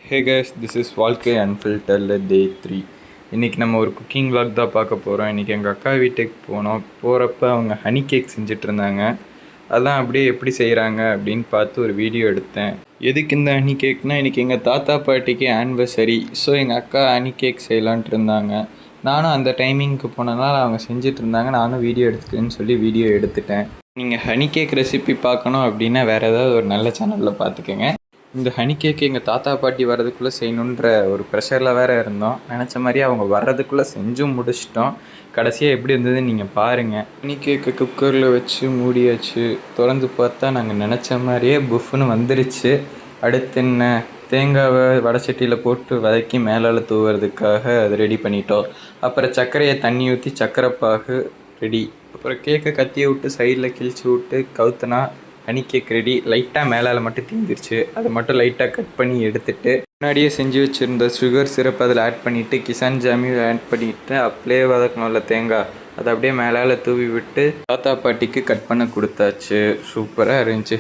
Hey guys, this is வாழ்க்கை அன்ஃபில்டரில் டே 3. இன்றைக்கி நம்ம ஒரு குக்கிங் vlog தான் பார்க்க போகிறோம். இன்றைக்கி எங்கள் அக்கா வீட்டுக்கு போனோம். போகிறப்ப அவங்க ஹனி கேக் செஞ்சிட்ருந்தாங்க. அதான் அப்படியே எப்படி செய்கிறாங்க அப்படின்னு பார்த்து ஒரு வீடியோ எடுத்தேன். எதுக்கு இந்த ஹனி கேக்னால், இன்றைக்கி எங்கள் தாத்தா பாட்டிக்கு ஆனிவர்சரி. ஸோ எங்கள் அக்கா ஹனி கேக் செய்யலான்ட்டு இருந்தாங்க. நானும் அந்த டைமிங்க்கு போனதுனால அவங்க செஞ்சிட்ருந்தாங்க. நானும் வீடியோ எடுத்துக்கிறேன்னு சொல்லி வீடியோ எடுத்துட்டேன். நீங்கள் ஹனி கேக் ரெசிபி பார்க்கணும் அப்படின்னா வேறு ஏதாவது ஒரு நல்ல சேனலில் பார்த்துக்கோங்க. இந்த ஹனி கேக் எங்கள் தாத்தா பாட்டி வர்றதுக்குள்ளே செய்யணுன்ற ஒரு ப்ரெஷரில் வேறு இருந்தோம். நினச்ச மாதிரியே அவங்க வர்றதுக்குள்ளே செஞ்சும் முடிச்சிட்டோம். கடைசியாக எப்படி இருந்ததுன்னு நீங்கள் பாருங்கள். ஹனி கேக்கை குக்கரில் வச்சு மூடியாச்சு. திறந்து பார்த்தா நாங்கள் நினச்ச மாதிரியே புஃப்னு வந்துருச்சு. அடுத்து என்ன, தேங்காவை வடச்சட்டியில் போட்டு வதக்கி மேலால் தூவுறதுக்காக அது ரெடி பண்ணிட்டோம். அப்புறம் சர்க்கரையை தண்ணி ஊற்றி சர்க்கரைப்பாகு ரெடி. அப்புறம் கேக்கை கத்தியை விட்டு சைடில் கிழிச்சு விட்டு கவுத்துனா ஹனி கேக் ரெடி. லைட்டாக மேலால் மட்டும் தீந்துருச்சு. அதை மட்டும் லைட்டாக கட் பண்ணி எடுத்துகிட்டு முன்னாடியே செஞ்சு வச்சுருந்த சுகர் சிரப் அதில் ஆட் பண்ணிவிட்டு கிசான் ஜாமியும் ஆட் பண்ணிவிட்டு அப்படியே வதக்கணும்ல தேங்காய், அதை அப்படியே மேலால் தூவி விட்டு தாத்தா பாட்டிக்கு கட் பண்ண கொடுத்தாச்சு. சூப்பராக இருந்துச்சு.